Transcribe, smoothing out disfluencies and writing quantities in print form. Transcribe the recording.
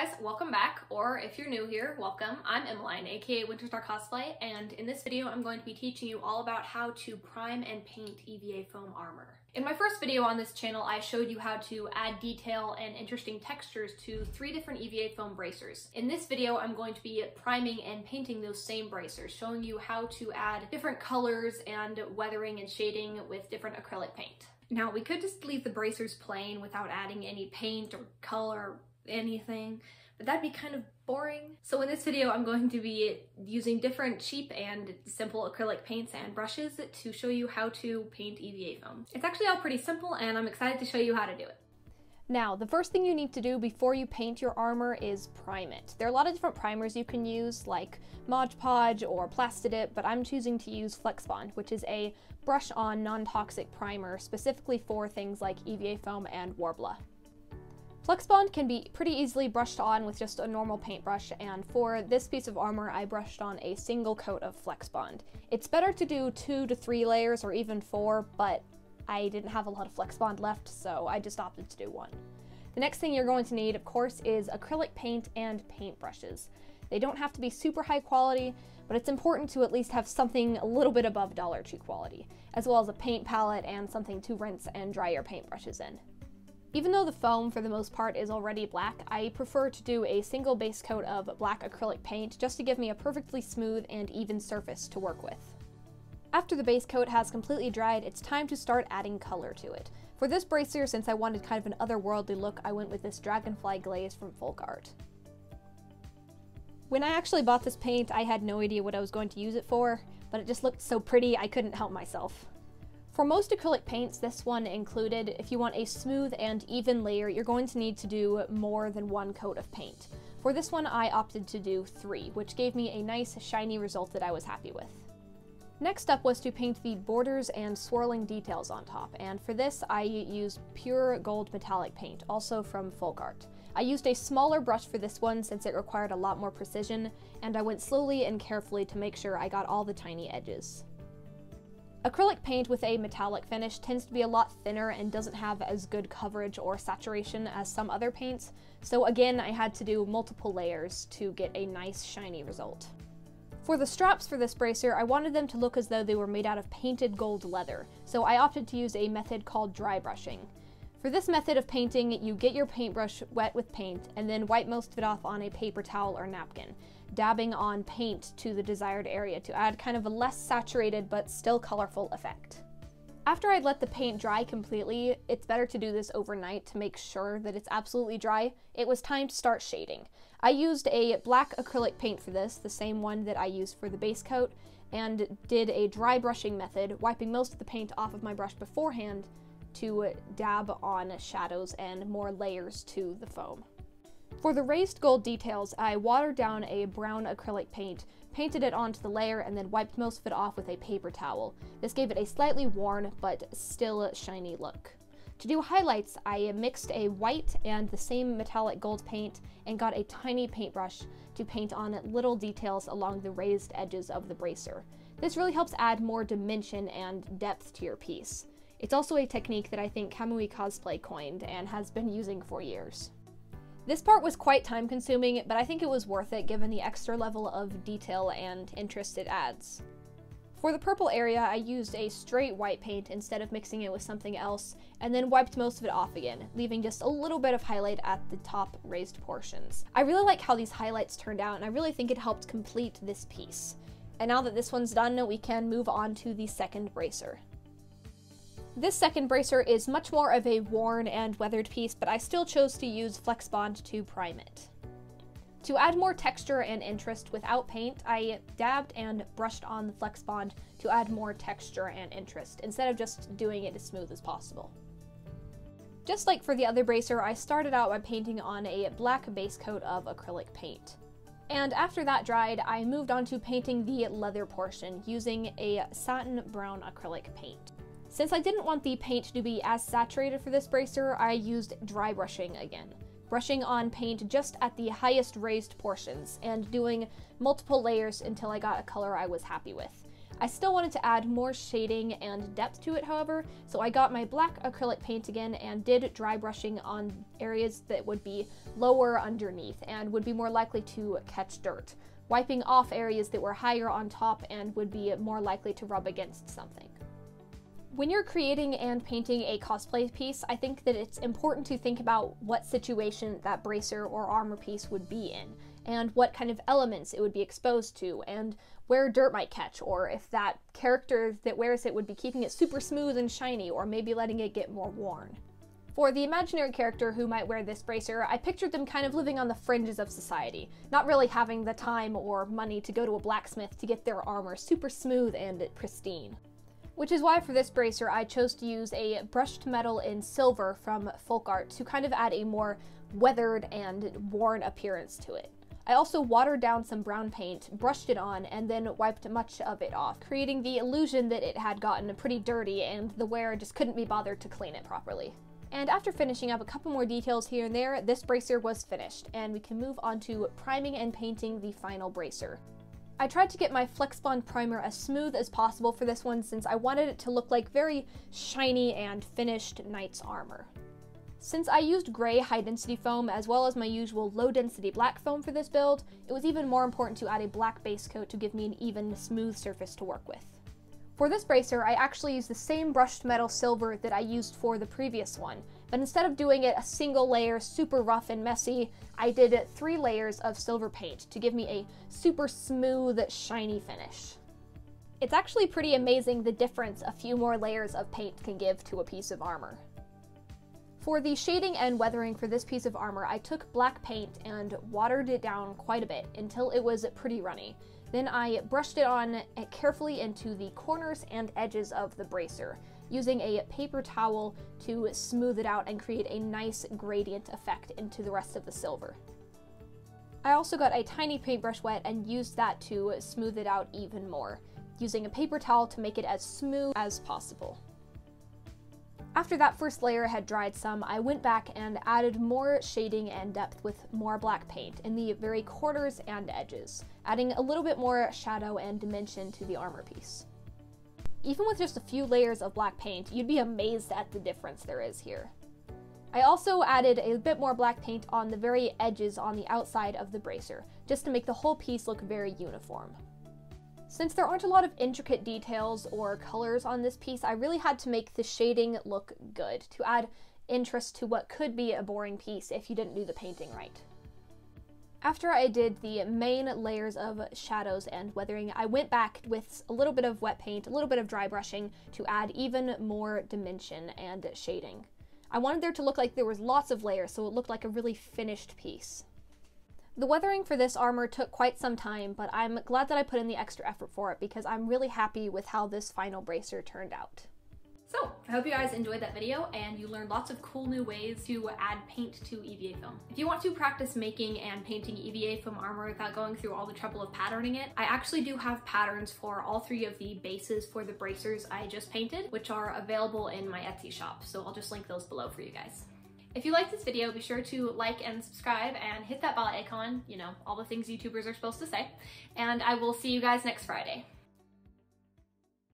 guys, welcome back, or if you're new here, welcome. I'm Emiline, aka Winterstar Cosplay, and in this video I'm going to be teaching you all about how to prime and paint EVA foam armor. In my first video on this channel, I showed you how to add detail and interesting textures to 3 different EVA foam bracers. In this video, I'm going to be priming and painting those same bracers, showing you how to add different colors and weathering and shading with different acrylic paint. Now, we could just leave the bracers plain without adding any paint or color, anything, but that'd be kind of boring. So in this video, I'm going to be using different cheap and simple acrylic paints and brushes to show you how to paint EVA foam. It's actually all pretty simple, and I'm excited to show you how to do it. Now, the first thing you need to do before you paint your armor is prime it. There are a lot of different primers you can use, like Mod Podge or Plastidip, but I'm choosing to use Flexbond, which is a brush-on non-toxic primer specifically for things like EVA foam and Worbla. Flexbond can be pretty easily brushed on with just a normal paintbrush, and for this piece of armor I brushed on a single coat of Flexbond. It's better to do 2 to 3 layers or even 4, but I didn't have a lot of Flexbond left, so I just opted to do 1. The next thing you're going to need, of course, is acrylic paint and paint brushes. They don't have to be super high quality, but it's important to at least have something a little bit above Dollar Tree quality, as well as a paint palette and something to rinse and dry your paintbrushes in. Even though the foam, for the most part, is already black, I prefer to do a single base coat of black acrylic paint just to give me a perfectly smooth and even surface to work with. After the base coat has completely dried, it's time to start adding color to it. For this bracer, since I wanted kind of an otherworldly look, I went with this Dragonfly Glaze from Folk Art. When I actually bought this paint, I had no idea what I was going to use it for, but it just looked so pretty I couldn't help myself. For most acrylic paints, this one included, if you want a smooth and even layer, you're going to need to do more than 1 coat of paint. For this one, I opted to do 3, which gave me a nice shiny result that I was happy with. Next up was to paint the borders and swirling details on top, and for this I used pure gold metallic paint, also from Folk Art. I used a smaller brush for this one since it required a lot more precision, and I went slowly and carefully to make sure I got all the tiny edges. Acrylic paint with a metallic finish tends to be a lot thinner and doesn't have as good coverage or saturation as some other paints, so again I had to do multiple layers to get a nice shiny result. For the straps for this bracer, I wanted them to look as though they were made out of painted gold leather, so I opted to use a method called dry brushing. For this method of painting, you get your paintbrush wet with paint and then wipe most of it off on a paper towel or napkin, dabbing on paint to the desired area to add kind of a less saturated but still colorful effect. After I'd let the paint dry completely, it's better to do this overnight to make sure that it's absolutely dry, it was time to start shading. I used a black acrylic paint for this, the same one that I used for the base coat, and did a dry brushing method, wiping most of the paint off of my brush beforehand to dab on shadows and more layers to the foam. For the raised gold details, I watered down a brown acrylic paint, painted it onto the layer, and then wiped most of it off with a paper towel. This gave it a slightly worn, but still shiny look. To do highlights, I mixed a white and the same metallic gold paint and got a tiny paintbrush to paint on little details along the raised edges of the bracer. This really helps add more dimension and depth to your piece. It's also a technique that I think Kamui Cosplay coined and has been using for years. This part was quite time consuming, but I think it was worth it given the extra level of detail and interest it adds. For the purple area, I used a straight white paint instead of mixing it with something else, and then wiped most of it off again, leaving just a little bit of highlight at the top raised portions. I really like how these highlights turned out, and I really think it helped complete this piece. And now that this one's done, we can move on to the second bracer. This second bracer is much more of a worn and weathered piece, but I still chose to use Flexbond to prime it. To add more texture and interest without paint, I dabbed and brushed on the Flexbond to add more texture and interest, instead of just doing it as smooth as possible. Just like for the other bracer, I started out by painting on a black base coat of acrylic paint. And after that dried, I moved on to painting the leather portion using a satin brown acrylic paint. Since I didn't want the paint to be as saturated for this bracer, I used dry brushing again, brushing on paint just at the highest raised portions and doing multiple layers until I got a color I was happy with. I still wanted to add more shading and depth to it, however, so I got my black acrylic paint again and did dry brushing on areas that would be lower underneath and would be more likely to catch dirt, wiping off areas that were higher on top and would be more likely to rub against something. When you're creating and painting a cosplay piece, I think that it's important to think about what situation that bracer or armor piece would be in, and what kind of elements it would be exposed to, and where dirt might catch, or if that character that wears it would be keeping it super smooth and shiny, or maybe letting it get more worn. For the imaginary character who might wear this bracer, I pictured them kind of living on the fringes of society, not really having the time or money to go to a blacksmith to get their armor super smooth and pristine. Which is why for this bracer I chose to use a brushed metal in silver from Folk Art to kind of add a more weathered and worn appearance to it. I also watered down some brown paint, brushed it on, and then wiped much of it off, creating the illusion that it had gotten pretty dirty and the wearer just couldn't be bothered to clean it properly. And after finishing up a couple more details here and there, this bracer was finished, and we can move on to priming and painting the final bracer. I tried to get my Flex Bond primer as smooth as possible for this one since I wanted it to look like very shiny and finished knight's armor. Since I used gray high-density foam as well as my usual low-density black foam for this build, it was even more important to add a black base coat to give me an even, smooth surface to work with. For this bracer, I actually used the same brushed metal silver that I used for the previous one, but instead of doing it a single layer super rough and messy, I did 3 layers of silver paint to give me a super smooth, shiny finish. It's actually pretty amazing the difference a few more layers of paint can give to a piece of armor. For the shading and weathering for this piece of armor, I took black paint and watered it down quite a bit until it was pretty runny. Then I brushed it on carefully into the corners and edges of the bracer, using a paper towel to smooth it out and create a nice gradient effect into the rest of the silver. I also got a tiny paintbrush wet and used that to smooth it out even more, using a paper towel to make it as smooth as possible. After that first layer had dried some, I went back and added more shading and depth with more black paint in the very corners and edges, adding a little bit more shadow and dimension to the armor piece. Even with just a few layers of black paint, you'd be amazed at the difference there is here. I also added a bit more black paint on the very edges on the outside of the bracer, just to make the whole piece look very uniform. Since there aren't a lot of intricate details or colors on this piece, I really had to make the shading look good, to add interest to what could be a boring piece if you didn't do the painting right. After I did the main layers of shadows and weathering, I went back with a little bit of wet paint, a little bit of dry brushing to add even more dimension and shading. I wanted there to look like there was lots of layers, so it looked like a really finished piece. The weathering for this armor took quite some time, but I'm glad that I put in the extra effort for it because I'm really happy with how this final bracer turned out. So, I hope you guys enjoyed that video and you learned lots of cool new ways to add paint to EVA foam. If you want to practice making and painting EVA foam armor without going through all the trouble of patterning it, I actually do have patterns for all 3 of the bases for the bracers I just painted, which are available in my Etsy shop, so I'll just link those below for you guys. If you liked this video, be sure to like and subscribe and hit that bell icon, you know, all the things YouTubers are supposed to say, and I will see you guys next Friday.